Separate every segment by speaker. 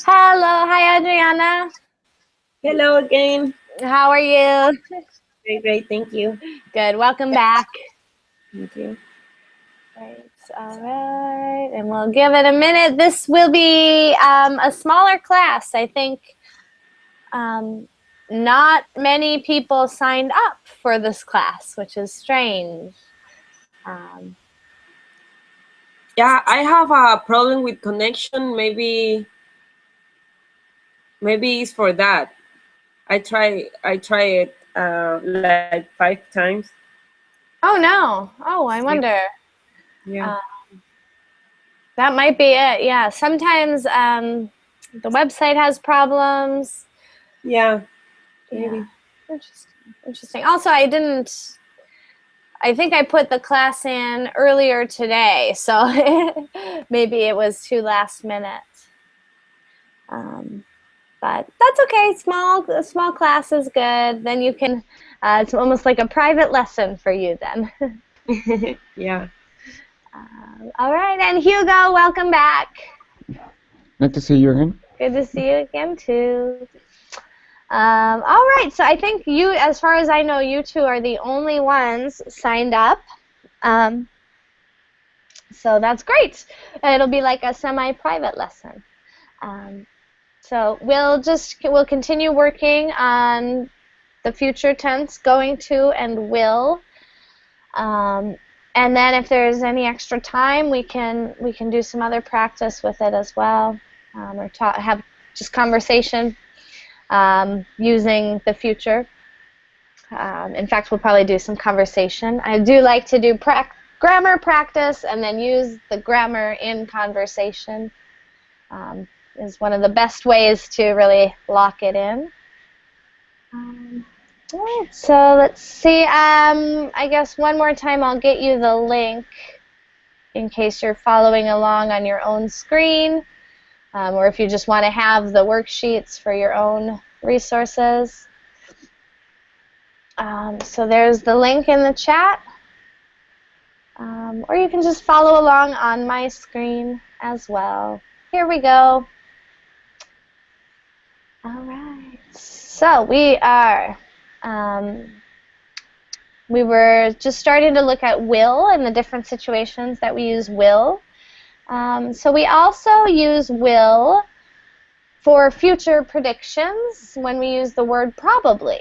Speaker 1: Hello, hi Adriana.
Speaker 2: Hello again.
Speaker 1: How are you?
Speaker 2: Great, great. Thank you.
Speaker 1: Good. Welcome back.
Speaker 2: Thank you.
Speaker 1: Right. All right. And we'll give it a minute. This will be a smaller class. I think not many people signed up for this class, which is strange. Um,
Speaker 2: Yeah, I have a problem with connection. Maybe it's for that. I try it like 5 times.
Speaker 1: oh no. Oh, I
Speaker 2: Yeah.
Speaker 1: wonder.
Speaker 2: Yeah.
Speaker 1: Uh, that might be it. Yeah. Sometimes the website has problems.
Speaker 2: Yeah.
Speaker 1: Yeah.
Speaker 2: Maybe.
Speaker 1: Interesting. Interesting. Also, I think I put the class in earlier today, so maybe it was too last minute. Um, but that's okay. Small class is good. Then you can. It's almost like a private lesson for you then.
Speaker 2: Yeah.
Speaker 1: All right, and Hugo, welcome back.
Speaker 3: Nice to see you again.
Speaker 1: Good to see you again too. All right, so I think you, as far as I know, you two are the only ones signed up. So that's great. It'll be like a semi-private lesson. So we'll continue working on the future tense, going to and will. And then if there's any extra time, we can do some other practice with it as well, or have just conversation using the future. In fact, we'll probably do some conversation. I do like to do grammar practice and then use the grammar in conversation. Is one of the best ways to really lock it in. All right, so let's see. I guess one more time I'll get you the link in case you're following along on your own screen, or if you just want to have the worksheets for your own resources. So there's the link in the chat, or you can just follow along on my screen as well. Here we go. All right. So we were just starting to look at will and the different situations that we use will. So we also use will for future predictions when we use the word probably.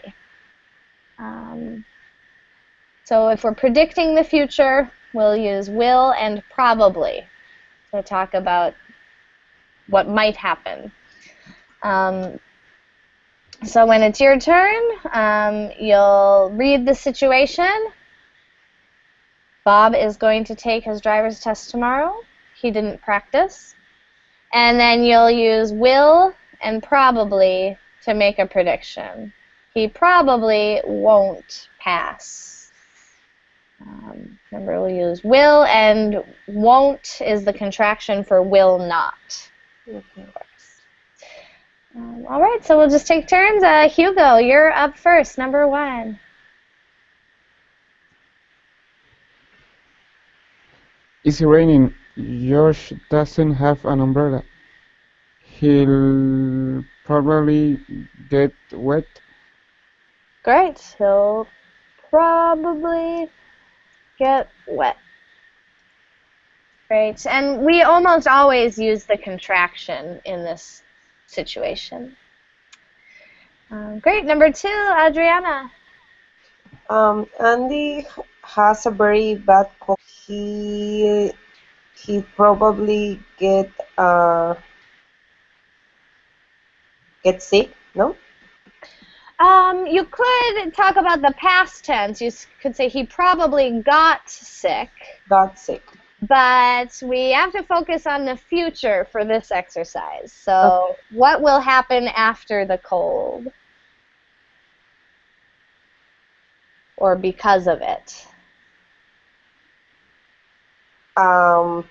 Speaker 1: So if we're predicting the future, we'll use will and probably to talk about what might happen. So when it's your turn, you'll read the situation. Bob is going to take his driver's test tomorrow. He didn't practice. And then you'll use will and probably to make a prediction. He probably won't pass. Remember, we'll use will, and won't is the contraction for will not.
Speaker 2: Okay.
Speaker 1: All right, so we'll just take turns. Hugo, you're up first, number 1.
Speaker 3: It's raining. Josh doesn't have an umbrella. He'll probably get wet.
Speaker 1: Great, he'll probably get wet. Great, and we almost always use the contraction in this situation. Great, number 2, Adriana.
Speaker 2: Andy has a very bad cold. He probably get sick. No.
Speaker 1: You could talk about the past tense. You could say he probably got sick.
Speaker 2: Got sick.
Speaker 1: But we have to focus on the future for this exercise. So
Speaker 2: Okay.
Speaker 1: what will happen after the cold? Or because of it?
Speaker 2: I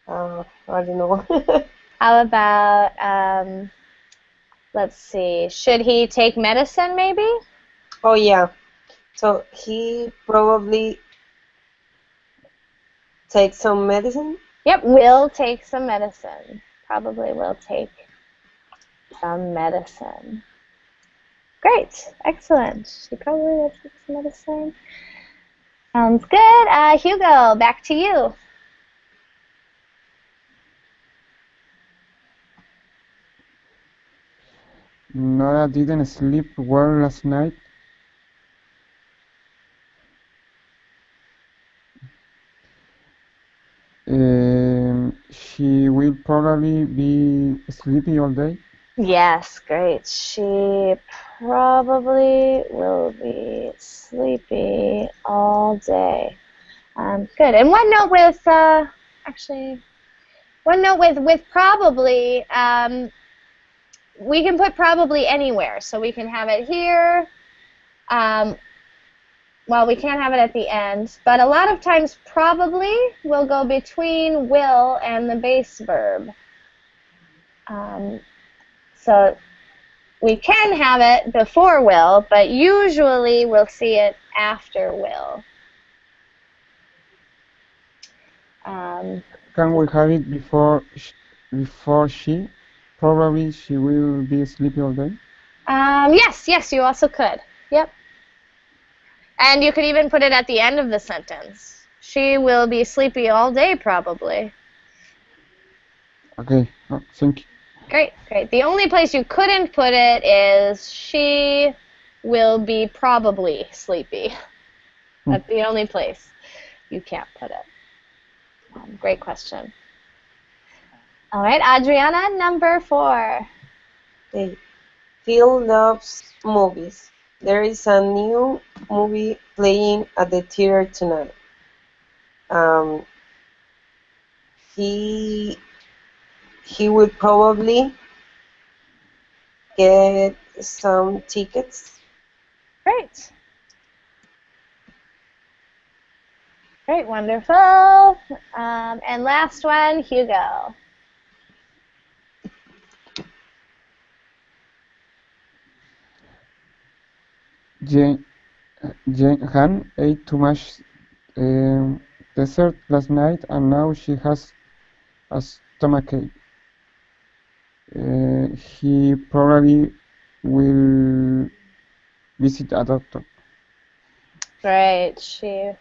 Speaker 2: don't know.
Speaker 1: How about, let's see, should he take medicine maybe?
Speaker 2: Oh yeah. So he probably take some medicine.
Speaker 1: Yep, will take some medicine. probably will take some medicine. Great, excellent. She probably will take some medicine. Sounds good. Hugo, back to you.
Speaker 3: Nora didn't sleep well last night. She will probably be sleepy all day.
Speaker 1: Yes, great. She probably will be sleepy all day. Good. And one note with with probably, we can put probably anywhere. So we can have it here. Well, we can't have it at the end, but a lot of times probably will go between will and the base verb. So we can have it before will, but usually we'll see it after will.
Speaker 3: Can we have it before she? Probably she will be sleepy all day.
Speaker 1: Yes, you also could. Yep. And you could even put it at the end of the sentence. She will be sleepy all day, probably.
Speaker 3: Okay, thank you.
Speaker 1: Great. The only place you couldn't put it is she will be probably sleepy. That's the only place you can't put it. Great question. All right, Adriana, number 4.
Speaker 2: Okay. Phil loves movies. There is a new movie playing at the theater tonight. He would probably get some tickets.
Speaker 1: Great, wonderful. And last one, Hugo.
Speaker 3: Jane Han ate too much dessert last night and now she has a stomachache. He probably will visit a doctor.
Speaker 1: Great, she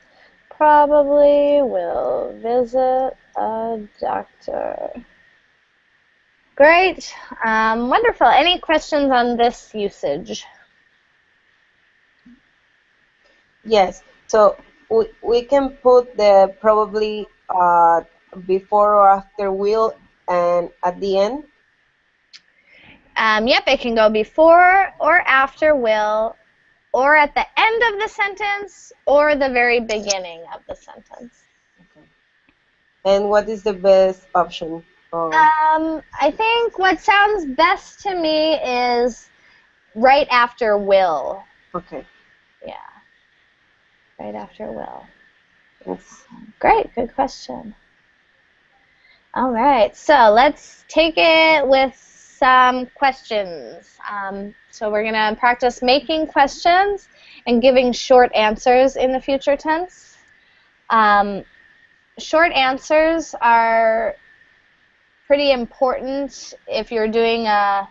Speaker 1: probably will visit a doctor. Great, wonderful. Any questions on this usage?
Speaker 2: Yes. So we can put the probably before or after will and at the end.
Speaker 1: Yep, it can go before or after will, or at the end of the sentence, or the very beginning of the sentence.
Speaker 2: Okay. And what is the best option?
Speaker 1: I think what sounds best to me is right after will.
Speaker 2: Okay.
Speaker 1: Yeah, right after will.
Speaker 2: Yes.
Speaker 1: Great, good question. All right, so let's take it with some questions. So we're going to practice making questions and giving short answers in the future tense. Short answers are pretty important if you're doing a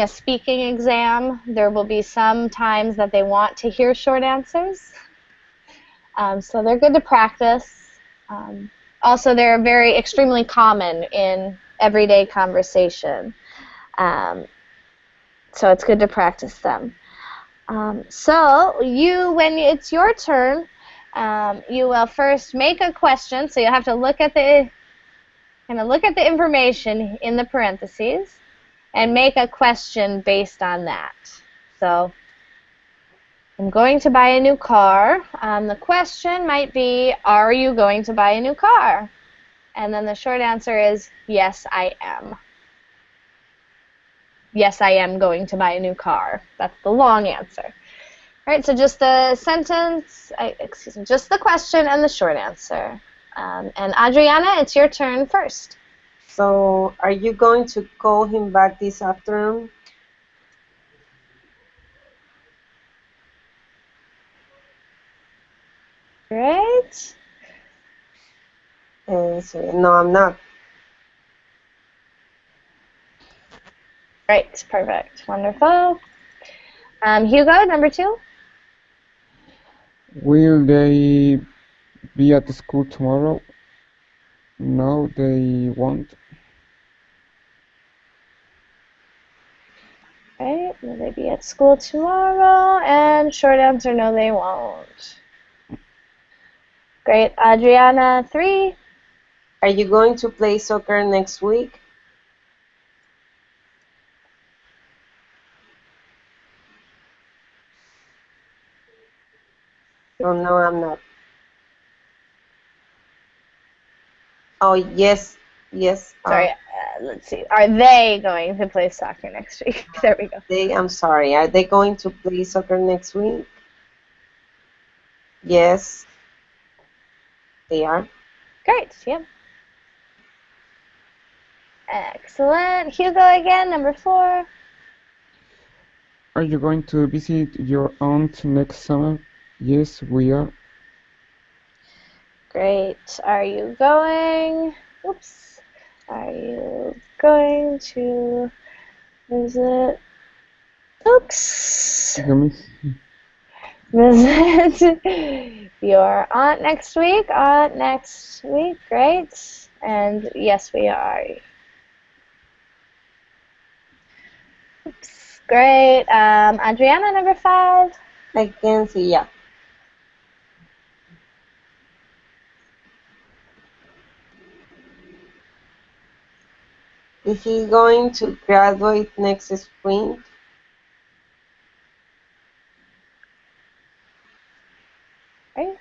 Speaker 1: speaking exam. There will be some times that they want to hear short answers. So they're good to practice. Also, they're extremely common in everyday conversation. So it's good to practice them. So when it's your turn, you will first make a question. So you'll have to look at the information in the parentheses and make a question based on that. So I'm going to buy a new car. The question might be, are you going to buy a new car? And then the short answer is, yes, I am. Yes, I am going to buy a new car. That's the long answer. All right, so just the sentence, just the question and the short answer. And Adriana, it's your turn first.
Speaker 2: So are you going to call him back this afternoon?
Speaker 1: Great.
Speaker 2: And say, no, I'm not.
Speaker 1: Great, perfect, wonderful. Hugo, number 2.
Speaker 3: Will they be at school tomorrow? No, they won't.
Speaker 1: Right, will they be at school tomorrow? And short answer, no, they won't. Great, Adriana, 3.
Speaker 2: Are you going to play soccer next week? Oh, no, I'm not. Oh, yes, yes.
Speaker 1: Sorry, let's see. Are they going to play soccer next week? There we go.
Speaker 2: I'm sorry. Are they going to play soccer next week? Yes, they are.
Speaker 1: Great, yep. Excellent. Hugo again, number 4.
Speaker 3: Are you going to visit your aunt next summer? Yes, we are.
Speaker 1: Great. Are you going? Oops. Are you going to visit? Oops.
Speaker 3: Let me see.
Speaker 1: Visit your aunt next week. Aunt next week. Great. And yes, we are. Oops. Great. Adriana, number 5.
Speaker 2: I can see, yeah. Is he going to graduate next spring?
Speaker 1: Right.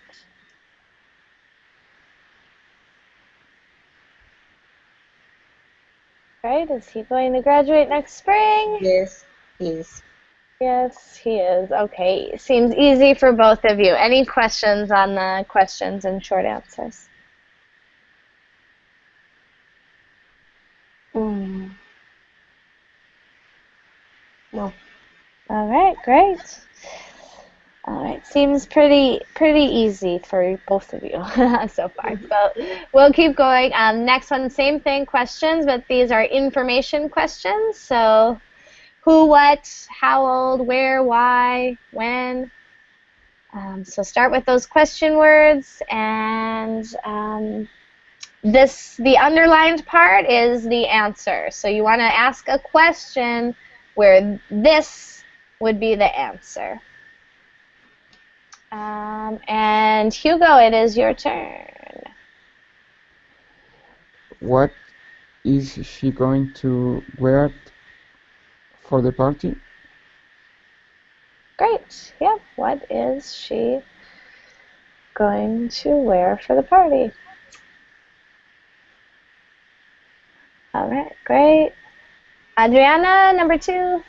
Speaker 1: Right. Is he going to graduate next spring?
Speaker 2: Yes, he is.
Speaker 1: Yes, he is. Okay. Seems easy for both of you. Any questions on the questions and short answers?
Speaker 2: No.
Speaker 1: All right, great. All right, seems pretty easy for both of you so far. So we'll keep going. Next one, same thing, questions, but these are information questions. So who, what, how old, where, why, when. So start with those question words, and the underlined part is the answer. So you want to ask a question where this would be the answer. And Hugo, it is your turn.
Speaker 3: What is she going to wear for the party?
Speaker 1: Great. Yep. What is she going to wear for the party? All right. Great. Adriana, number 2.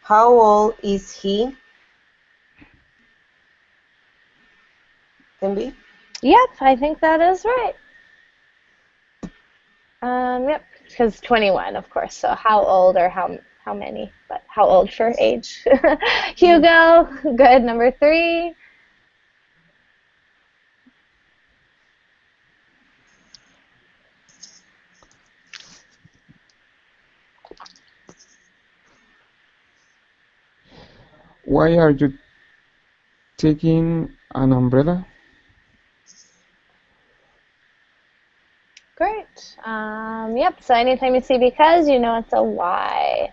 Speaker 2: How old is he? Can be.
Speaker 1: Yep. I think that is right. Yep. Because 21, of course. So how old or how many? But how old for age? Hugo. Good. Number 3.
Speaker 3: Why are you taking an umbrella?
Speaker 1: Great. Yep. So anytime you see because, you know it's a why.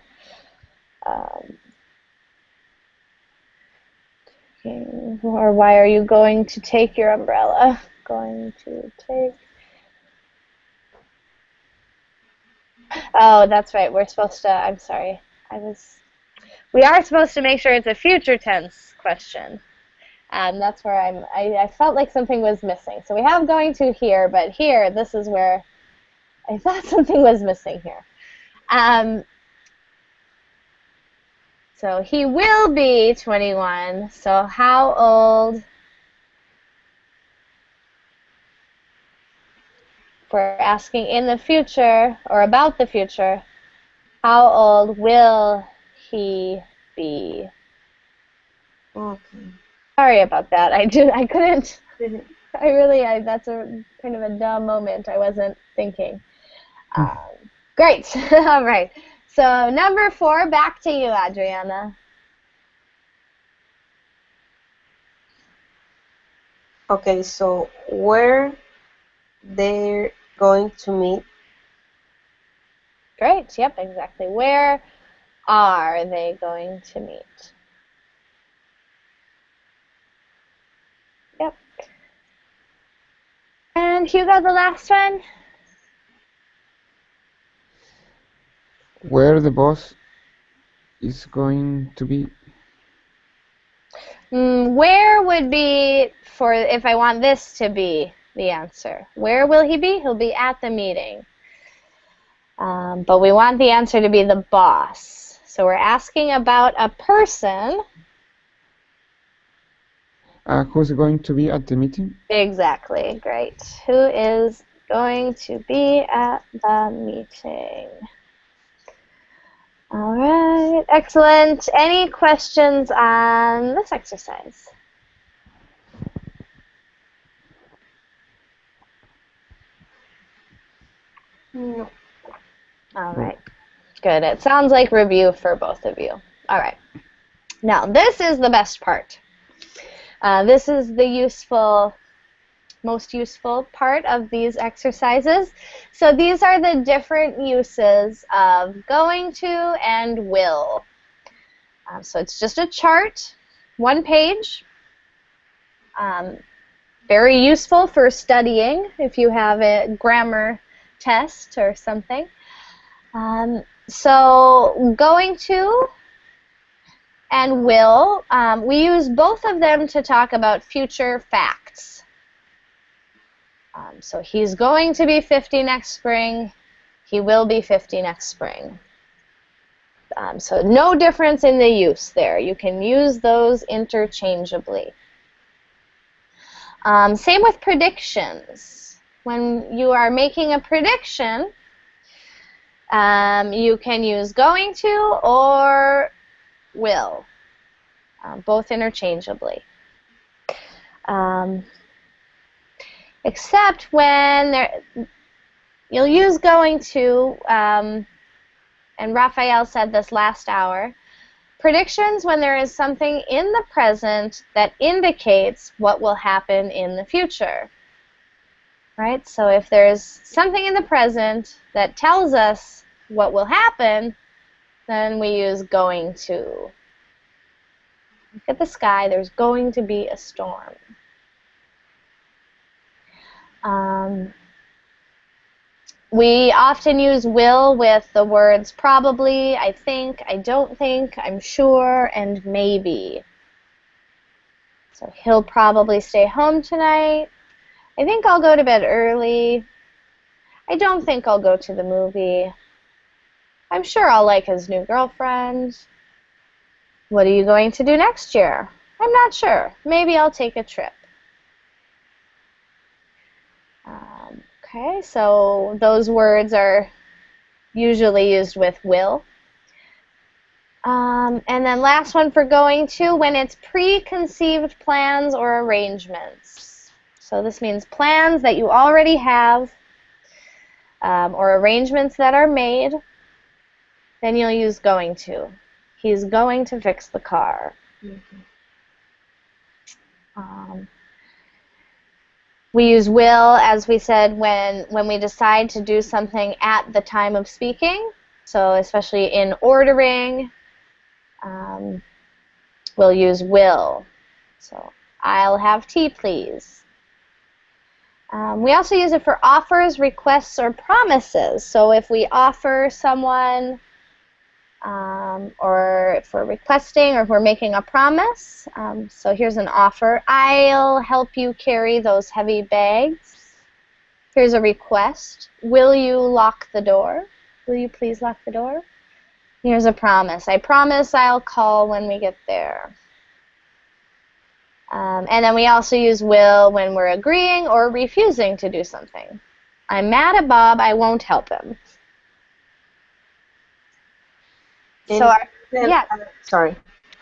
Speaker 1: Or why are you going to take your umbrella? Going to take. Oh, that's right. We're supposed to. I'm sorry. We are supposed to make sure it's a future tense question. That's where I felt like something was missing. So we have going to here, but here, this is where I thought something was missing here. So he will be 21. So how old? If we're asking in the future or about the future, how old will he be?
Speaker 2: Okay.
Speaker 1: Sorry about that. I couldn't. That's a kind of a dumb moment. I wasn't thinking. Great. All right. So number 4, back to you, Adriana.
Speaker 2: Okay, so where they're going to meet?
Speaker 1: Great. Yep, exactly. Where are they going to meet? Yep. And Hugo, the last one.
Speaker 3: Where the boss is going to be?
Speaker 1: Where would be for if I want this to be the answer? Where will he be? He'll be at the meeting. But we want the answer to be the boss. So we're asking about a person.
Speaker 3: Who's going to be at the meeting?
Speaker 1: Exactly. Great. Who is going to be at the meeting? All right. Excellent. Any questions on this exercise?
Speaker 2: No.
Speaker 1: All right. Good. It sounds like review for both of you. All right. Now, this is the best part. This is the most useful part of these exercises. So these are the different uses of going to and will. So it's just a chart, 1 page. Very useful for studying if you have a grammar test or something. So going to and will, we use both of them to talk about future facts. So he's going to be 50 next spring. He will be 50 next spring. So no difference in the use there. You can use those interchangeably. Same with predictions. When you are making a prediction, you can use going to or will, both interchangeably. Except when you'll use going to, and Raphael said this last hour, predictions when there is something in the present that indicates what will happen in the future. Right? So if there's something in the present that tells us what will happen, then we use going to. Look at the sky, there's going to be a storm. We often use will with the words probably, I think, I don't think, I'm sure, and maybe. So he'll probably stay home tonight. I think I'll go to bed early. I don't think I'll go to the movie. I'm sure I'll like his new girlfriend. What are you going to do next year? I'm not sure. Maybe I'll take a trip. Okay, so those words are usually used with will. And then last one for going to, when it's preconceived plans or arrangements. So this means plans that you already have or arrangements that are made, then you'll use going to. He's going to fix the car. We use will, as we said, when we decide to do something at the time of speaking. So especially in ordering, we'll use will. So I'll have tea, please. We also use it for offers, requests, or promises. So if we offer someone, or if we're requesting, or if we're making a promise. So here's an offer. I'll help you carry those heavy bags. Here's a request. Will you lock the door? Will you please lock the door? Here's a promise. I promise I'll call when we get there. And then we also use will when we're agreeing or refusing to do something. I'm mad at Bob. I won't help him. So, yeah.
Speaker 2: Sorry.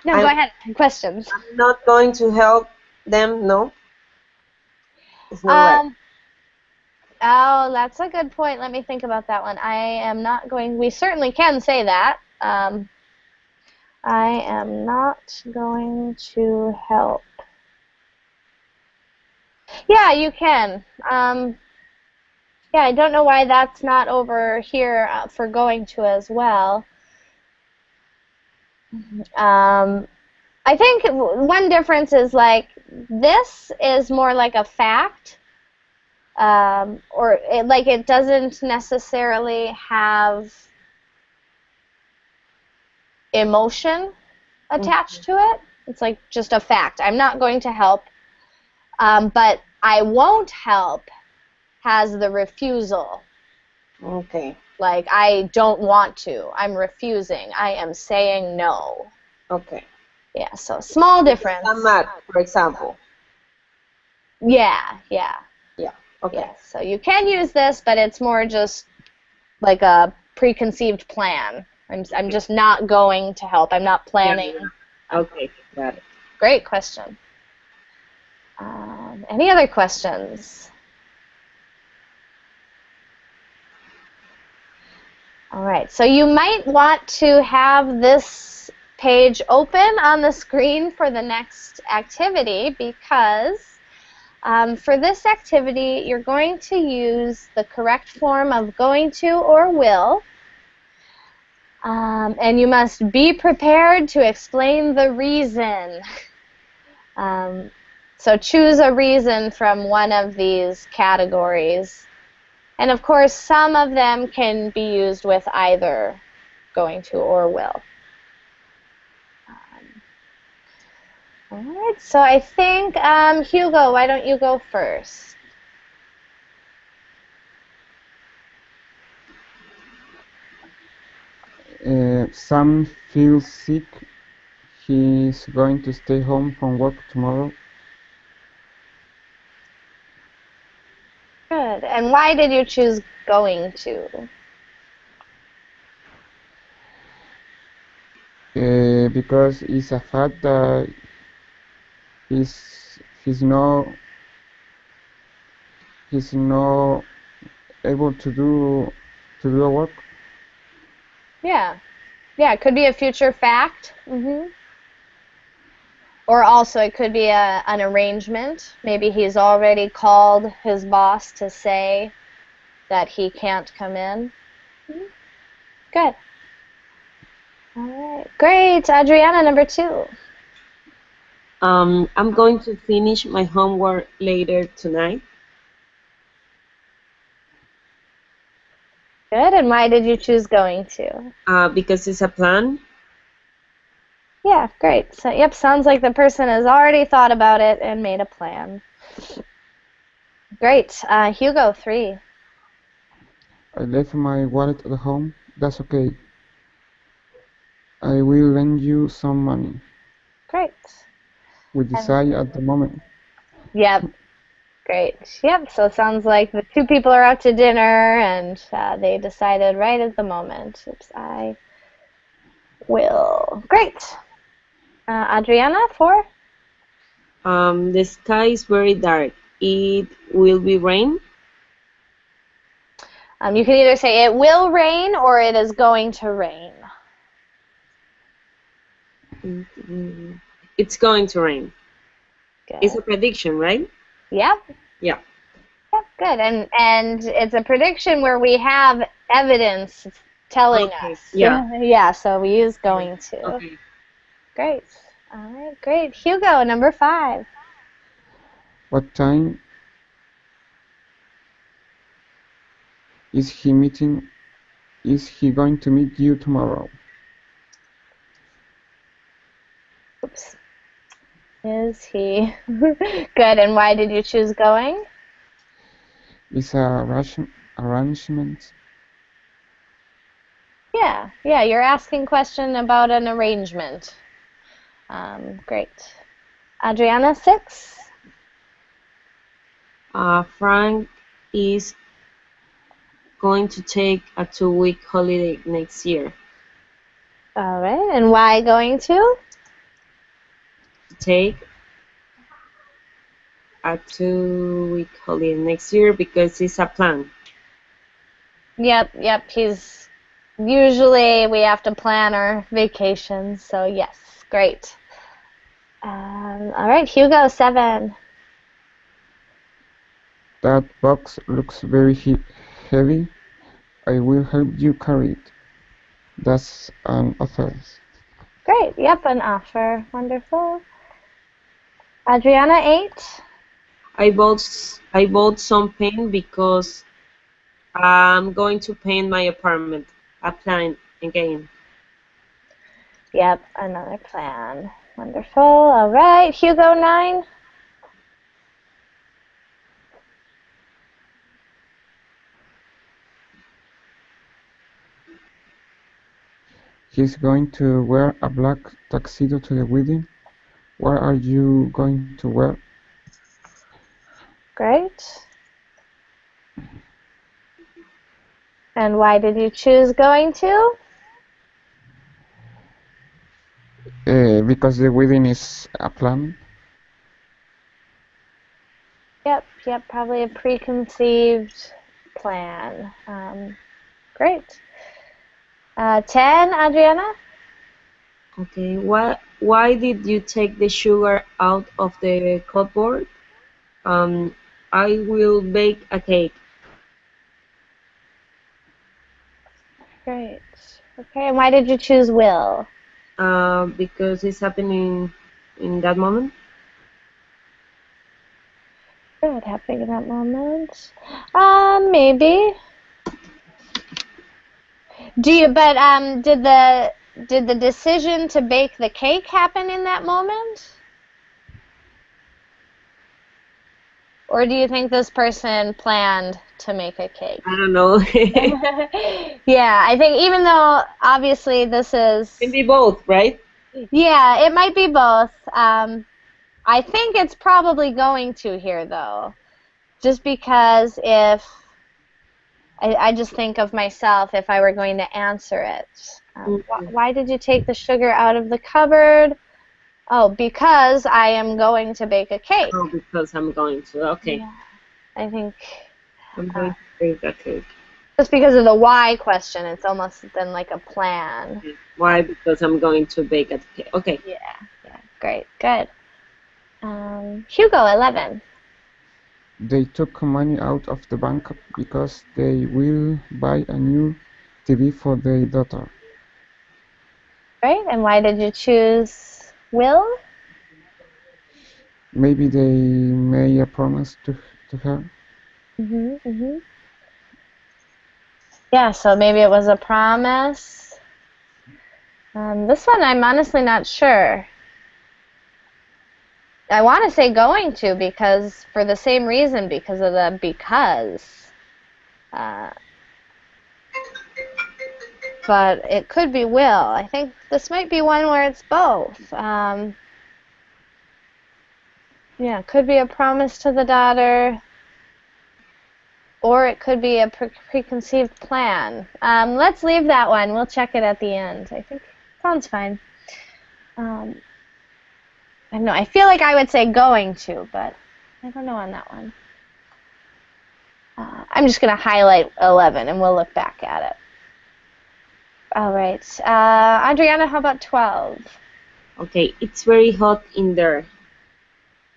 Speaker 1: No, go ahead. Questions.
Speaker 2: I'm not going to help them, no? It's not right.
Speaker 1: Um, oh, that's a good point. Let me think about that one. I am not going, we certainly can say that. I am not going to help. Yeah, you can. Yeah, I don't know why that's not over here for going to as well. I think one difference is like this is more like a fact, or like it doesn't necessarily have emotion attached to it. It's like just a fact. I'm not going to help, but I won't help has the refusal.
Speaker 2: Okay.
Speaker 1: Like I don't want to. I'm refusing. I am saying no.
Speaker 2: Okay.
Speaker 1: Yeah, so small
Speaker 2: Because I'm
Speaker 1: difference.
Speaker 2: mad, for example.
Speaker 1: Yeah, yeah,
Speaker 2: Yeah. Okay.
Speaker 1: yeah. So you can use this, but it's more just like a preconceived plan. I'm
Speaker 2: Okay.
Speaker 1: just not going to help. I'm not
Speaker 2: Yeah.
Speaker 1: planning
Speaker 2: Yeah.
Speaker 1: on
Speaker 2: Okay. Got it.
Speaker 1: Great question. Any other questions? All right, so you might want to have this page open on the screen for the next activity because for this activity, you're going to use the correct form of going to or will, and you must be prepared to explain the reason. So choose a reason from one of these categories. And of course, some of them can be used with either going to or will. All right, so I think, Hugo, why don't you go first?
Speaker 3: Sam feels sick. He's going to stay home from work tomorrow.
Speaker 1: Good. And why did you choose going to?
Speaker 3: Because it's a fact that he's not able to do a work.
Speaker 1: Yeah. Yeah, it could be a future fact. Or also it could be an arrangement. Maybe he's already called his boss to say that he can't come in. Good. All right. Great. Adriana, number 2.
Speaker 2: I'm going to finish my homework later tonight.
Speaker 1: Good. And why did you choose going to?
Speaker 2: Because it's a plan.
Speaker 1: Yeah, great. So, yep, sounds like the person has already thought about it and made a plan. Great. Hugo, 3.
Speaker 3: I left my wallet at home. That's okay. I will lend you some money.
Speaker 1: Great.
Speaker 3: We
Speaker 1: And,
Speaker 3: decide at the moment.
Speaker 1: yep, great. Yep, so it sounds like the 2 people are out to dinner and they decided right at the moment. Oops, I will. Great. Adriana, 4.
Speaker 2: The sky is very dark. It will be rain.
Speaker 1: You can either say it will rain or it is going to rain.
Speaker 2: It's going to rain. It's
Speaker 1: Good.
Speaker 2: a prediction, right?
Speaker 1: Yep.
Speaker 2: Yeah.
Speaker 1: Yep. Good. And it's a prediction where we have evidence telling
Speaker 2: Okay.
Speaker 1: us.
Speaker 2: Yeah.
Speaker 1: Yeah. So we use going to.
Speaker 2: Okay.
Speaker 1: Great. All right. Great. Hugo, number 5.
Speaker 3: What time is he meeting? Is he going to meet you tomorrow?
Speaker 1: Oops. Is he? Good. And why did you choose going?
Speaker 3: Is a arrangement?
Speaker 1: Yeah. Yeah. You're asking question about an arrangement. Great. Adriana, 6.
Speaker 2: Frank is going to take a 2-week holiday next year.
Speaker 1: All right. And why going to?
Speaker 2: To take a 2 week holiday next year because it's a plan.
Speaker 1: Yep. He's usually we have to plan our vacations, so yes, great. All right, Hugo, 7.
Speaker 3: That box looks very heavy. I will help you carry it. That's an offer.
Speaker 1: Great. Yep, an offer. Wonderful. Adriana, 8.
Speaker 2: I bought some paint because I'm going to paint my apartment. A plan again.
Speaker 1: Yep, another plan. Wonderful. All right, Hugo, 9.
Speaker 3: He's going to wear a black tuxedo to the wedding. What are you going to wear?
Speaker 1: Great. And why did you choose going to?
Speaker 3: Because the wedding is a plan.
Speaker 1: Yep, probably a preconceived plan. Great. 10, Adriana?
Speaker 2: Okay. Why did you take the sugar out of the cupboard? Um, I will bake a cake.
Speaker 1: Great. Okay, and why did you choose will?
Speaker 2: Because it's happening in that moment.
Speaker 1: Good, happening in that moment. Maybe. Did the decision to bake the cake happen in that moment? Or do you think this person planned to make a cake?
Speaker 2: I don't know.
Speaker 1: Yeah, I think even though obviously this
Speaker 2: Can
Speaker 1: is,
Speaker 2: be both, right?
Speaker 1: yeah, it might be both. I think it's probably going to here though, just because if I just think of myself if I were going to answer it.
Speaker 2: Mhm.
Speaker 1: Why did you take the sugar out of the cupboard? Oh, because I am going to bake a cake.
Speaker 2: Oh, because I'm going to. Okay,
Speaker 1: Yeah, I think
Speaker 2: I'm
Speaker 1: uh,
Speaker 2: going to bake a cake.
Speaker 1: just because of the why question, it's almost been like a plan.
Speaker 2: Okay. Why? Because I'm going to bake a cake. Okay.
Speaker 1: Yeah, great, good. Hugo, 11.
Speaker 3: They took money out of the bank because they will buy a new TV for their daughter.
Speaker 1: Right, and why did you choose Will?
Speaker 3: Maybe they made a promise to her.
Speaker 1: Mm-hmm. Yeah, so maybe it was a promise. This one I'm honestly not sure. I want to say going to because for the same reason because of the because. Uh, but it could be will. I think this might be one where it's both. Yeah, it could be a promise to the daughter, or it could be a preconceived plan. Let's leave that one. We'll check it at the end. I think sounds fine. Um, I don't know. I feel like I would say going to, but I don't know on that one. I'm just going to highlight 11 and we'll look back at it. All right. Adriana, how about 12?
Speaker 2: Okay. It's very hot in there.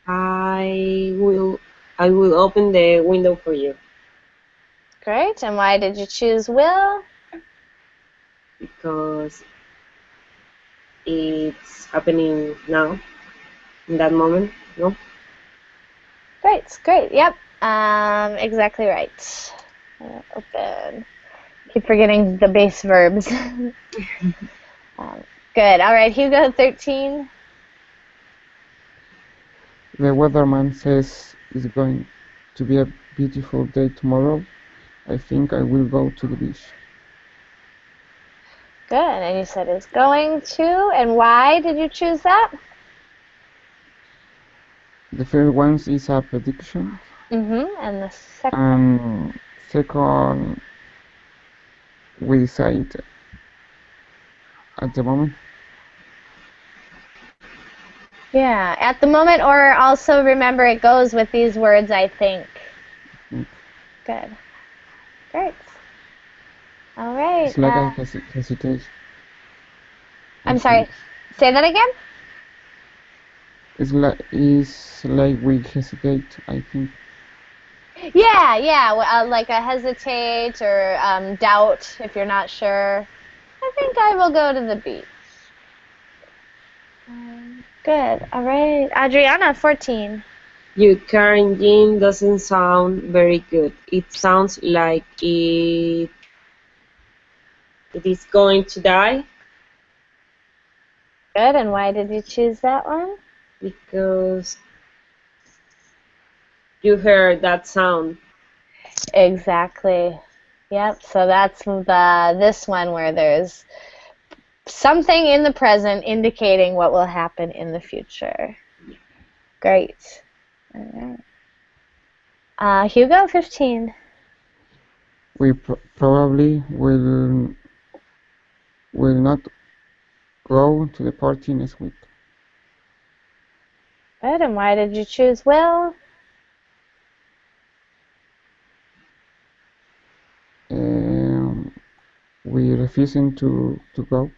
Speaker 2: I will. I will open the window for you
Speaker 1: Great. And why did you choose will?
Speaker 2: because it's happening now in that moment. No.
Speaker 1: Great. Yep. Exactly right. Open. Keep forgetting the base verbs. Good. All right, Hugo, 13.
Speaker 3: The weatherman says it's going to be a beautiful day tomorrow. I think I will go to the beach.
Speaker 1: Good. And you said is going to. And why did you choose that?
Speaker 3: The first one is a prediction,
Speaker 1: And the second.
Speaker 3: and second, we decide at the moment.
Speaker 1: Yeah, at the moment, or also remember it goes with these words, I think.
Speaker 3: think.
Speaker 1: Good. Great. All right.
Speaker 3: It's like I hesitate. I
Speaker 1: I'm sorry.
Speaker 3: think
Speaker 1: Say that again?
Speaker 3: it's like we hesitate. I think.
Speaker 1: Yeah, yeah. Like a hesitate or doubt if you're not sure. I think I will go to the beach. Good. All right. Adriana, 14.
Speaker 2: Your car engine doesn't sound very good. It sounds like it is going to die
Speaker 1: Good. And why did you choose that one?
Speaker 2: because you heard that sound.
Speaker 1: Exactly. Yep. So that's this one where there's something in the present indicating what will happen in the future. Great. All right. Hugo, 15.
Speaker 3: We probably will not go to the party next week.
Speaker 1: Good. And why did you choose Will?
Speaker 3: Um, we refusing to go.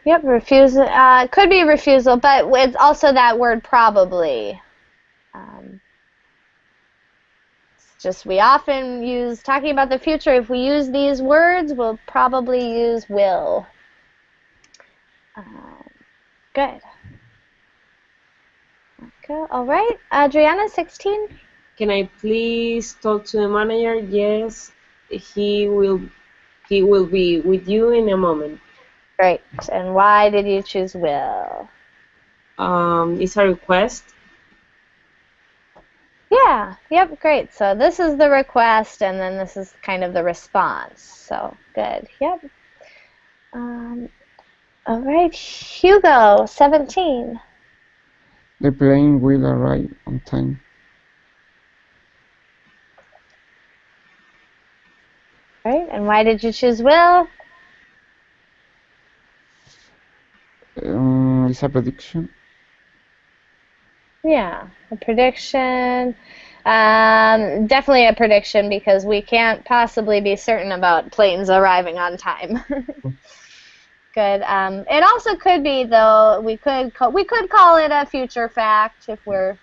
Speaker 1: Yep, refusal. Could be refusal, but it's also that word probably. Um, it's just we often use, talking about the future, if we use these words, we'll probably use will. Good. Okay, all right. Adriana, 16.
Speaker 2: Can I please talk to the manager? Yes, he will. He will be with you in a moment.
Speaker 1: Great. And why did you choose will?
Speaker 2: It's a request.
Speaker 1: Yeah, yep, great. So this is the request, and then this is kind of the response. So good, yep. All right, Hugo, 17.
Speaker 3: The plane will arrive on time.
Speaker 1: Right, and why did you choose will?
Speaker 3: It's a prediction.
Speaker 1: Yeah, a prediction. Definitely a prediction because we can't possibly be certain about planes arriving on time. Good. It also could be, though, we could call it a future fact if we're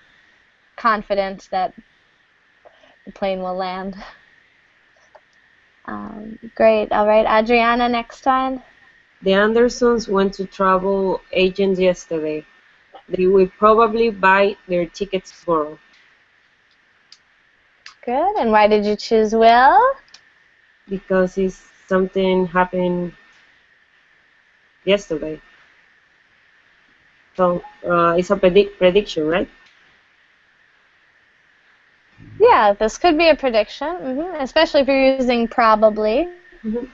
Speaker 1: confident that the plane will land. Great. All right, Adriana, next one.
Speaker 2: The Andersons went to travel agents yesterday. They will probably buy their tickets tomorrow
Speaker 1: Good. And why did you choose will?
Speaker 2: because it's something happened yesterday. So it's a prediction, right?
Speaker 1: Yeah, this could be a prediction, especially if you're using probably.
Speaker 2: Mhm.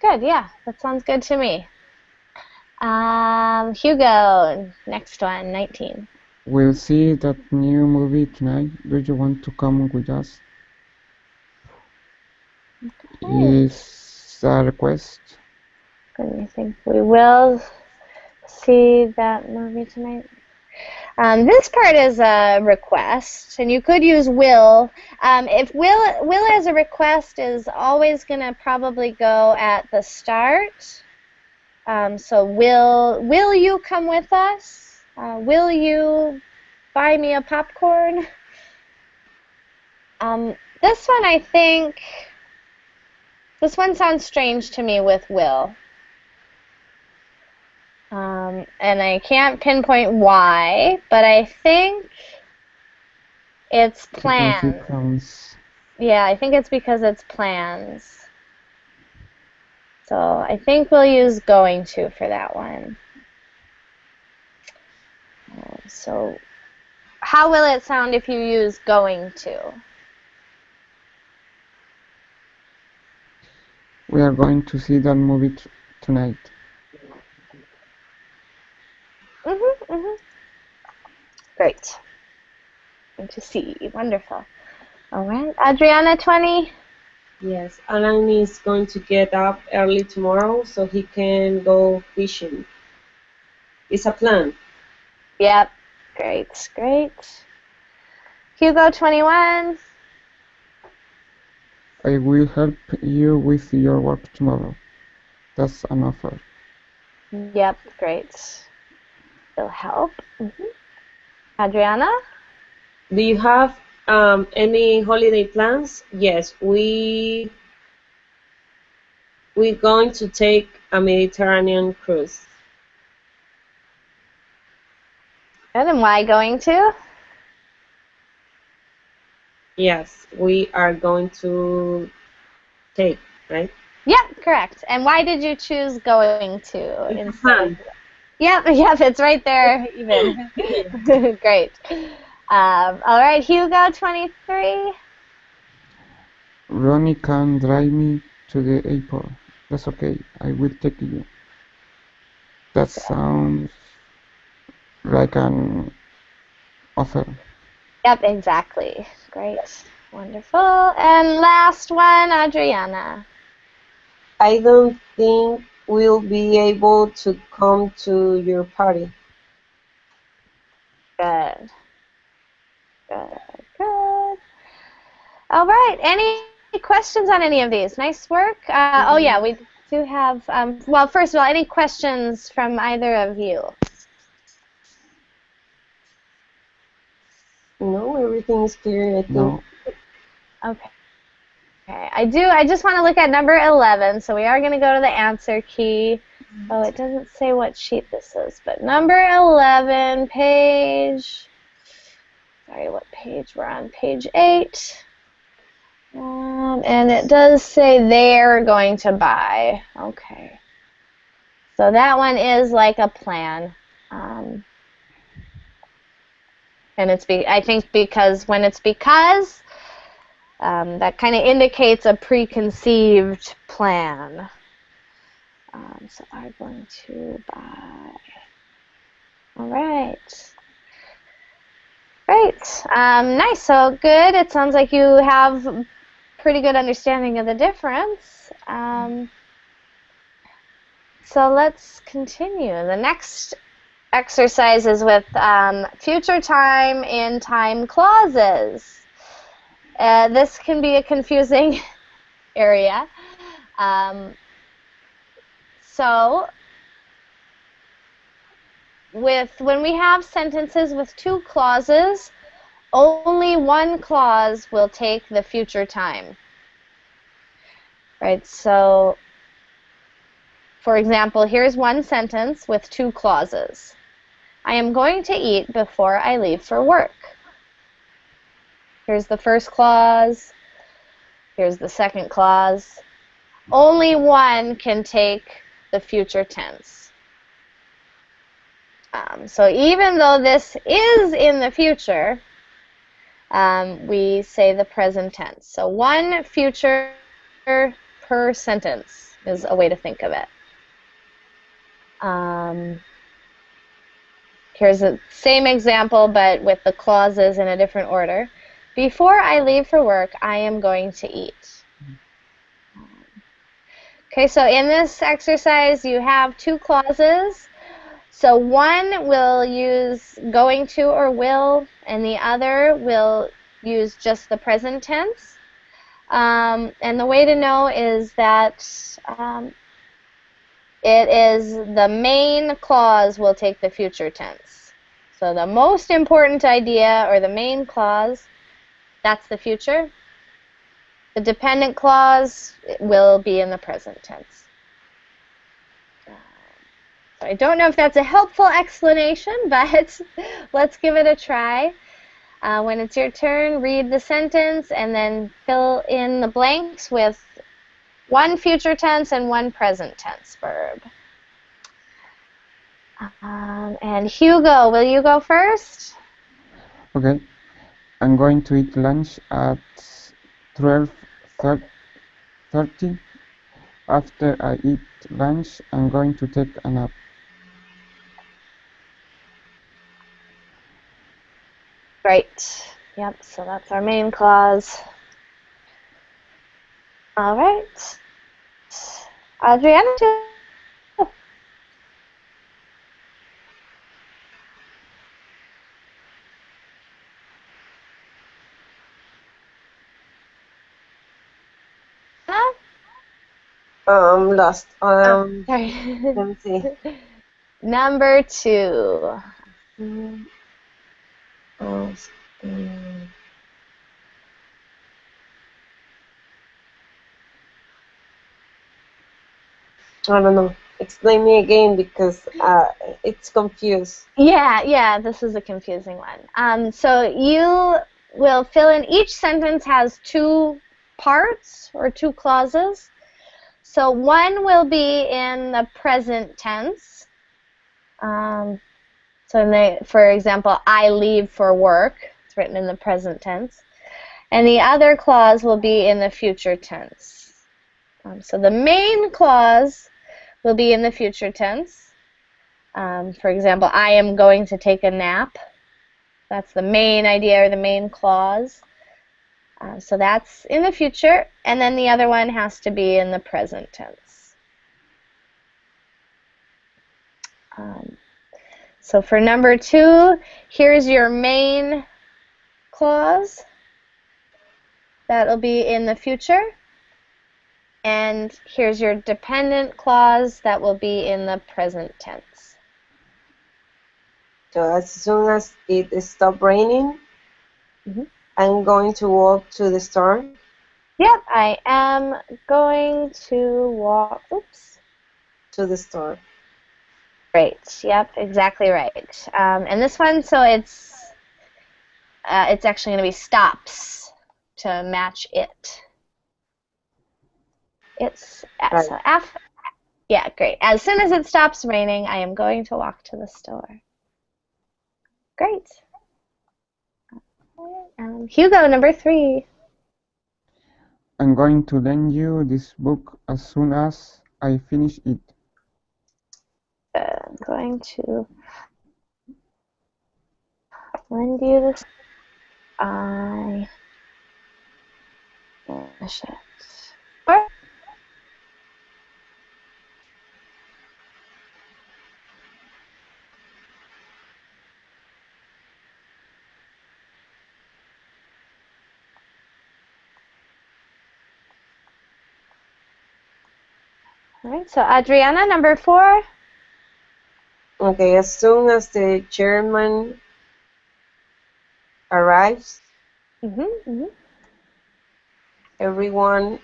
Speaker 1: Good, yeah, that sounds good to me. Hugo, next one, 19.
Speaker 3: We'll see that new movie tonight. Do you want to come with us?
Speaker 1: Okay.
Speaker 3: Is a request.
Speaker 1: Let me think. We will see that movie tonight. This part is a request, and you could use will. If will as a request is always going to probably go at the start. So will you come with us? Will you buy me a popcorn? This one, I think, this one sounds strange to me with will. And I can't pinpoint why, but I think it's
Speaker 3: Because it
Speaker 1: plans.
Speaker 3: sounds.
Speaker 1: Yeah, I think it's because it's plans. So I think we'll use going to for that one. So how will it sound if you use going to?
Speaker 3: We are going to see that movie tonight.
Speaker 1: Great. Going to see. Wonderful. All right. Adriana, 20.
Speaker 2: Yes, Alan is going to get up early tomorrow so he can go fishing. It's a plan.
Speaker 1: Yep. Great, great. Hugo 21.
Speaker 3: I will help you with your work tomorrow. That's an offer.
Speaker 1: Yep, great. It'll help. Adriana?
Speaker 2: Do you have any holiday plans? Yes, we're going to take a Mediterranean cruise.
Speaker 1: Good. And why going to?
Speaker 2: Yes, we are going to take, right?
Speaker 1: Yep, correct. And why did you choose going to
Speaker 2: It's a
Speaker 1: instead of?
Speaker 2: plan.
Speaker 1: Yep, yep, it's right there, even. Great. All right, Hugo 23.
Speaker 3: Ronnie can drive me to the airport. That's okay. I will take you. That sounds like an offer.
Speaker 1: Yep, exactly. Great. Wonderful. And last one, Adriana.
Speaker 2: I don't think we'll be able to come to your party.
Speaker 1: Good, good, good. All right. Any questions on any of these? Nice work. Oh, yeah, we do have, well, first of all, any questions from either of you?
Speaker 2: No, everything is clear, I think.
Speaker 3: No,
Speaker 1: Okay. Okay, I just want to look at number 11, so we are going to go to the answer key. Oh, it doesn't say what sheet this is, but number 11, sorry, what page we're on? Page 8. And it does say they're going to buy. Okay. So that one is like a plan. Um, and I think when it's because, that kind of indicates a preconceived plan. So I'm going to buy. All right. Great. Nice. So good. It sounds like you have pretty good understanding of the difference. So let's continue. The next exercise is with future time in time clauses. This can be a confusing area. So when we have sentences with two clauses, only one clause will take the future time. Right? So, for example, here's one sentence with two clauses. I am going to eat before I leave for work. Here's the first clause. Here's the second clause. Only one can take the future tense. So even though this is in the future, we say the present tense. So one future per sentence is a way to think of it. Here's the same example, but with the clauses in a different order. Before I leave for work, I am going to eat. Okay, so in this exercise, you have two clauses. So one will use going to or will, and the other will use just the present tense. And the way to know is that it is the main clause will take the future tense. So the most important idea, or the main clause, that's the future. The dependent clause will be in the present tense. So I don't know if that's a helpful explanation, but let's give it a try. When it's your turn, read the sentence and then fill in the blanks with one future tense and one present tense verb. And Hugo, will you go first?
Speaker 3: okay. I'm going to eat lunch at 12:30. After I eat lunch, I'm going to take a nap.
Speaker 1: Great. Yep, so that's our main clause. All right. Adriana?
Speaker 2: Lost.
Speaker 1: Oh, sorry.
Speaker 2: Let me see.
Speaker 1: Number 2.
Speaker 2: Mm, uh, I don't know. Explain me again because it's confused.
Speaker 1: Yeah, this is a confusing one. So you will fill in, each sentence has 2 parts or 2 clauses. So one will be in the present tense. For example, I leave for work. It's written in the present tense. And the other clause will be in the future tense. So the main clause will be in the future tense. For example, I am going to take a nap. That's the main idea or the main clause. So that's in the future. And then the other one has to be in the present tense. So for number 2, here's your main clause. That'll be in the future. And here's your dependent clause that will be in the present tense.
Speaker 2: So as soon as it stops raining, I'm going to walk to the store.
Speaker 1: Yep, I am going to walk. Oops.
Speaker 2: To the store.
Speaker 1: Great. Yep, exactly right. And this one, so it's actually going to be stops to match it. It's
Speaker 2: Right.
Speaker 1: so yeah, great. As soon as it stops raining, I am going to walk to the store. Great. Hugo, number 3.
Speaker 3: I'm going to lend you this book as soon as I finish it.
Speaker 1: I'm going to lend you this. I finish it. All right, so Adriana, number 4.
Speaker 2: Okay, as soon as the chairman arrives, everyone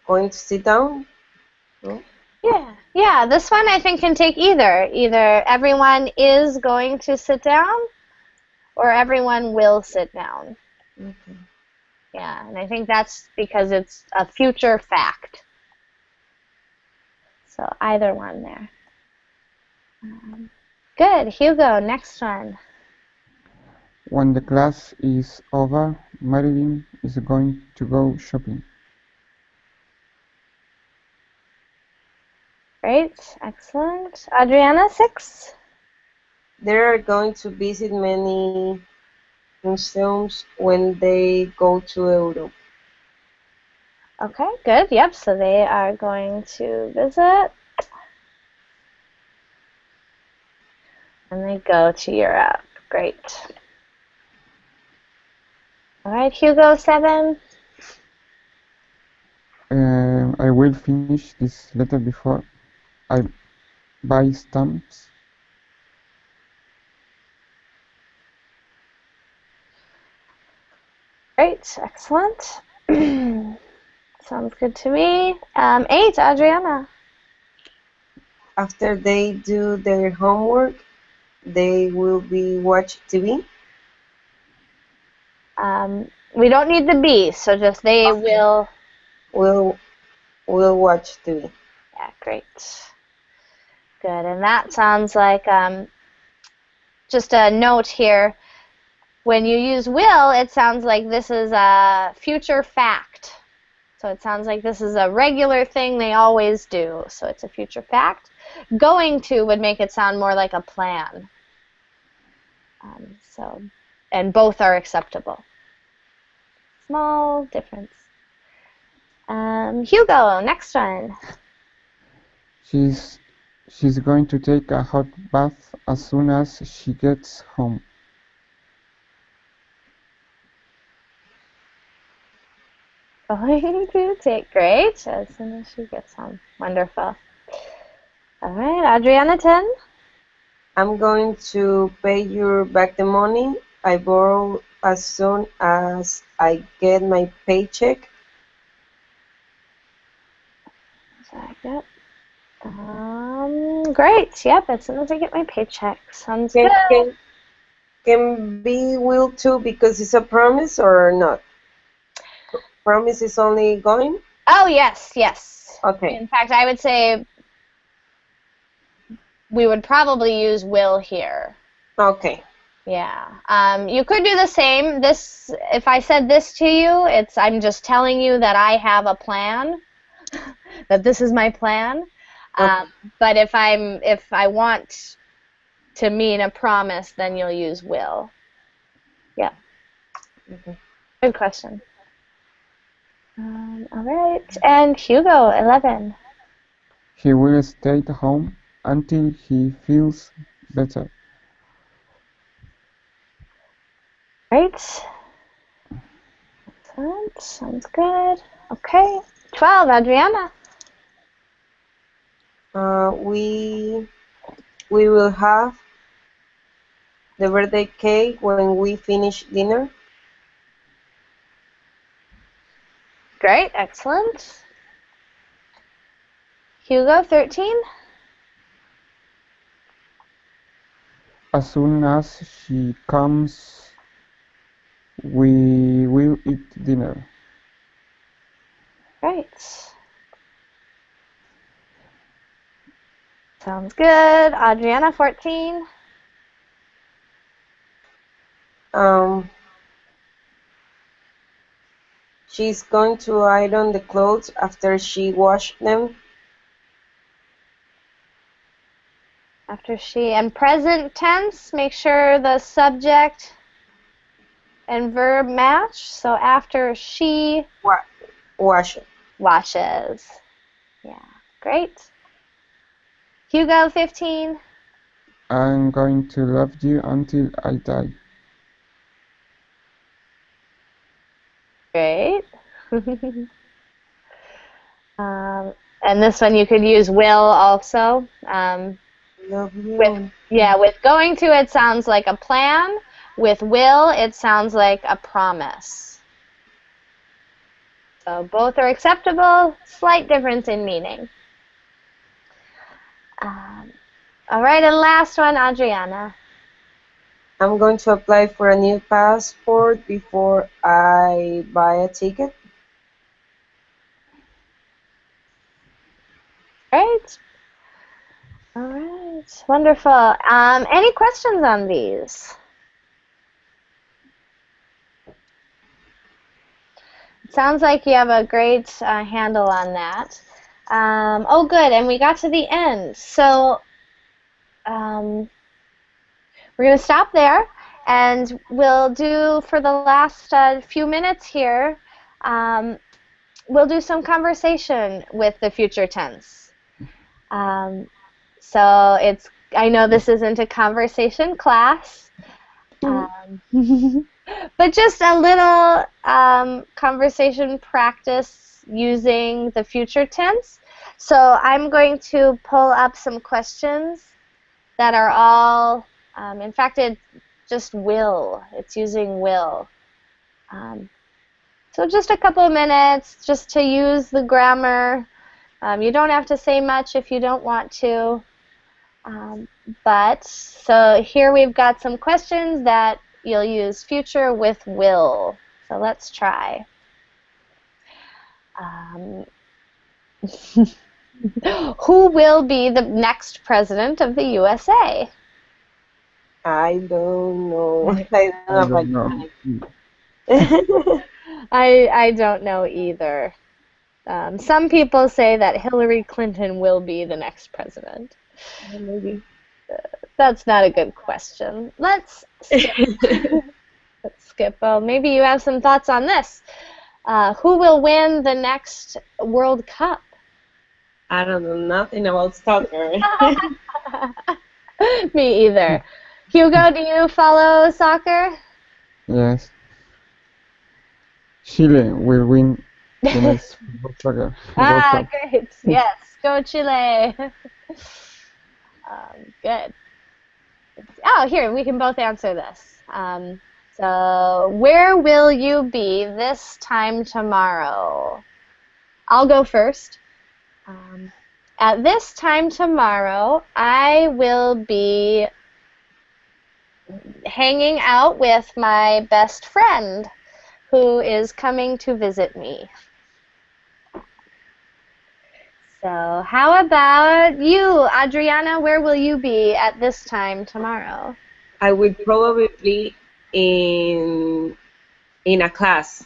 Speaker 2: going to sit down? No?
Speaker 1: Yeah, this one I think can take either. Either everyone is going to sit down or everyone will sit down.
Speaker 2: Okay.
Speaker 1: Yeah, and I think that's because it's a future fact. So either one there. Good. Hugo, next one.
Speaker 3: When the class is over, Marilyn is going to go shopping.
Speaker 1: Great. Excellent. Adriana, 6.
Speaker 2: They are going to visit many museums when they go to Europe.
Speaker 1: Okay, good. Yep, so they are going to visit. And they go to Europe. Great. All right, Hugo, 7.
Speaker 3: I will finish this letter before I buy stamps.
Speaker 1: Great, excellent. Sounds good to me. 8, Adriana.
Speaker 2: After they do their homework, they will be watch TV.
Speaker 1: We don't need the be, so just they will.
Speaker 2: Will watch TV.
Speaker 1: Yeah, great. Good, and that sounds like just a note here. When you use will, it sounds like this is a future fact. So it sounds like this is a regular thing they always do. So it's a future fact. Going to would make it sound more like a plan. And both are acceptable. Small difference. Hugo, next one.
Speaker 3: She's going to take a hot bath as soon as she gets home.
Speaker 1: going to take great as soon as she gets home. Wonderful. All right, Adriana, 10.
Speaker 2: I'm going to pay you back the money I borrowed as soon as I get my paycheck.
Speaker 1: Yep. Great. Yep. As soon as I get my paycheck. Sounds
Speaker 2: Can,
Speaker 1: good.
Speaker 2: can, can be will too because it's a promise or not? Promise is only going?
Speaker 1: Oh, yes, yes.
Speaker 2: Okay.
Speaker 1: In fact, I would say we would probably use will here.
Speaker 2: Okay.
Speaker 1: Yeah. You could do the same. This, if I said this to you, I'm just telling you that I have a plan, that this is my plan.
Speaker 2: Okay.
Speaker 1: But if I want to mean a promise, then you'll use will. Yeah.
Speaker 2: Okay.
Speaker 1: Good question. All right. And Hugo, 11.
Speaker 3: He will stay at home until he feels better.
Speaker 1: Great. Excellent. Sounds good. Okay. 12, Adriana.
Speaker 2: We will have the birthday cake when we finish dinner.
Speaker 1: Great. Excellent. Hugo, 13.
Speaker 3: As soon as she comes, we will eat dinner.
Speaker 1: Great. Sounds good. Adriana, 14.
Speaker 2: Um, she's going to iron the clothes after she washed them.
Speaker 1: After she, and present tense, make sure the subject and verb match. So after she
Speaker 2: Wash it.
Speaker 1: washes. Yeah, great. Hugo, 15.
Speaker 3: I'm going to love you until I die.
Speaker 1: Great. And this one you could use will also.
Speaker 2: Love
Speaker 1: With
Speaker 2: you.
Speaker 1: with going to it sounds like a plan. With will, it sounds like a promise. So both are acceptable. Slight difference in meaning. All right, and last one, Adriana.
Speaker 2: I'm going to apply for a new passport before I buy a ticket.
Speaker 1: Great. All right, wonderful. Any questions on these? It sounds like you have a great handle on that. Oh, good, and we got to the end. So we're going to stop there, and we'll do, for the last few minutes here, we'll do some conversation with the future tense. So I know this isn't a conversation class, but just a little conversation practice using the future tense. So I'm going to pull up some questions that are all, in fact, it's just will. It's using will. So just a couple of minutes just to use the grammar. You don't have to say much if you don't want to. But so here we've got some questions that you'll use future with will. So let's try. Who will be the next president of the USA?
Speaker 2: I don't know. I don't
Speaker 3: I
Speaker 2: have
Speaker 3: don't
Speaker 2: a
Speaker 3: know.
Speaker 1: I don't know either. Some people say that Hillary Clinton will be the next president.
Speaker 2: Maybe.
Speaker 1: That's not a good question. Let's skip. Let's skip. Oh, maybe you have some thoughts on this. Who will win the next World Cup?
Speaker 2: I don't know nothing about soccer.
Speaker 1: Me either. Hugo, do you follow soccer?
Speaker 3: Yes. Chile will win Tienes fútbol soccer, World
Speaker 1: Ah,
Speaker 3: Cup.
Speaker 1: great. Yes, go Chile. Good. Oh, here, we can both answer this. So, where will you be this time tomorrow? I'll go first. Um, at this time tomorrow, I will be hanging out with my best friend who is coming to visit me. So, how about you, Adriana? Where will you be at this time tomorrow?
Speaker 2: I will probably be in a class,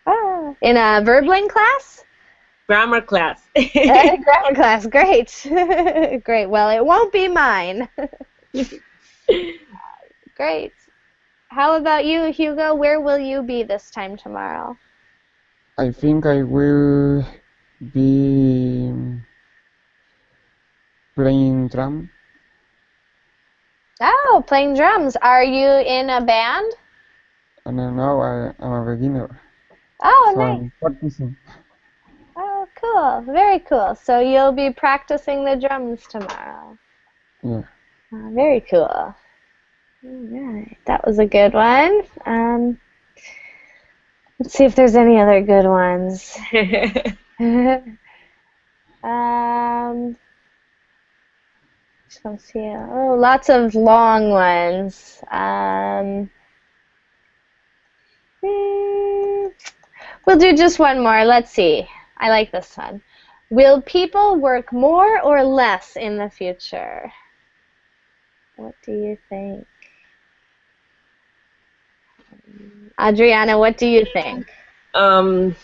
Speaker 1: Ah, in a verbling class?
Speaker 2: grammar class.
Speaker 1: Grammar class, great. Great. Well, it won't be mine. Great. How about you, Hugo? Where will you be this time tomorrow?
Speaker 3: I think I will be playing drum.
Speaker 1: Oh, playing drums. Are you in a band?
Speaker 3: And now I'm a beginner,
Speaker 1: Oh,
Speaker 3: so
Speaker 1: nice.
Speaker 3: I'm practicing.
Speaker 1: Oh, cool. Very cool. So you'll be practicing the drums tomorrow.
Speaker 3: Yeah.
Speaker 1: Very cool. All right. That was a good one. Let's see if there's any other good ones. um, just gonna see. Oh, lots of long ones. We'll do just one more. Let's see. I like this one. Will people work more or less in the future? What do you think? Adriana, what do you think?
Speaker 2: um,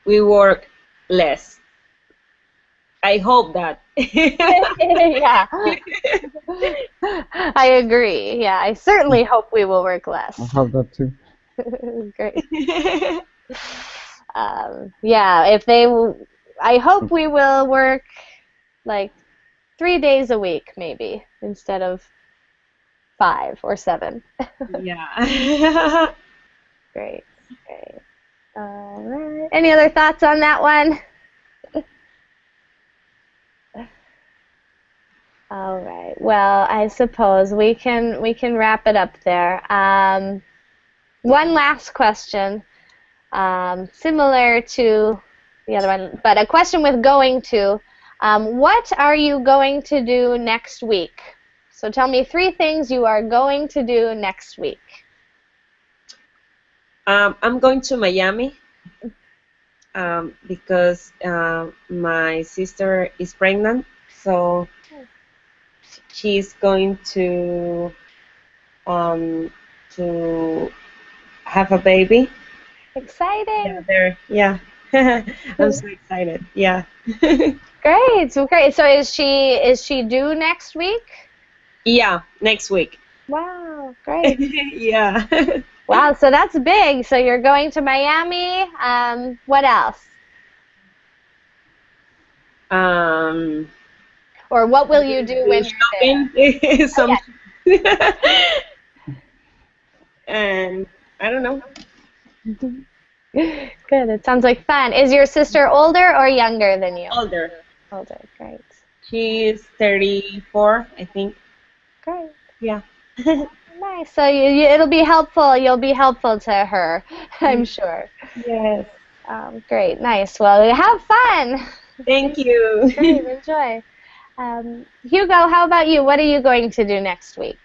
Speaker 2: we work less. I hope that.
Speaker 1: Yeah, I agree. Yeah, I certainly hope we will work
Speaker 3: I
Speaker 1: less.
Speaker 3: have that too.
Speaker 1: Great. Yeah, I hope we will work like 3 days a week, maybe, instead of 5 or 7.
Speaker 2: Yeah.
Speaker 1: Great, great. All right. Any other thoughts on that one? All right. Well, I suppose we can wrap it up there. One last question, similar to the other one, but a question with going to. What are you going to do next week? So tell me 3 things you are going to do next week.
Speaker 2: I'm going to Miami because my sister is pregnant, so she's going um, to have a baby. Yeah,
Speaker 1: Exciting.
Speaker 2: there. Yeah, I'm so excited. Yeah.
Speaker 1: Great. So great. So is she due next week?
Speaker 2: Yeah, next week.
Speaker 1: Wow, great.
Speaker 2: Yeah.
Speaker 1: Wow, so that's big. So you're going to Miami. What else?
Speaker 2: um,
Speaker 1: Or what will you do
Speaker 2: do
Speaker 1: when you're there?
Speaker 2: shopping,
Speaker 1: Oh,
Speaker 2: some, and I don't know.
Speaker 1: yeah. Good. It sounds like fun. Is your sister older or younger than you?
Speaker 2: Older.
Speaker 1: Older. Great.
Speaker 2: She's 34, I think.
Speaker 1: Great.
Speaker 2: Yeah.
Speaker 1: Nice. So it'll be helpful. You'll be helpful to her, I'm sure.
Speaker 2: Yes.
Speaker 1: Great. Nice. Well, have fun.
Speaker 2: Thank you.
Speaker 1: Great. Enjoy. Hugo, how about you? What are you going to do next week?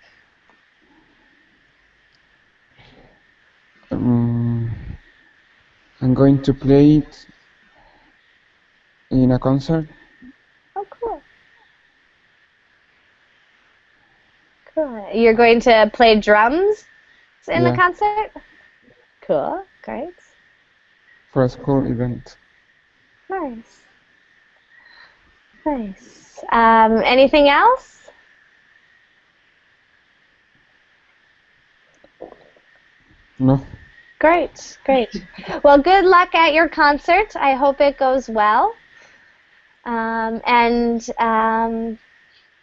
Speaker 3: Um, I'm going to play it in a concert.
Speaker 1: Oh, cool. Cool. You're going to play drums in the
Speaker 3: Yeah,
Speaker 1: concert? Cool. Great.
Speaker 3: for a school event.
Speaker 1: Nice. Nice. Anything else?
Speaker 3: No,
Speaker 1: Great. Great. Well, good luck at your concert. I hope it goes well. And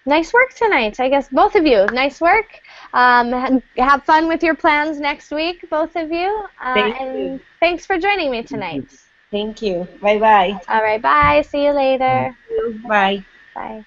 Speaker 1: Nice work tonight. I guess both of you. Nice work. Have fun with your plans next week, both of you.
Speaker 2: Thank you.
Speaker 1: And thanks for joining me
Speaker 3: Thank
Speaker 1: tonight.
Speaker 3: you.
Speaker 2: Thank you. Bye bye.
Speaker 1: All right, bye. See you later.
Speaker 2: Bye.
Speaker 1: Bye.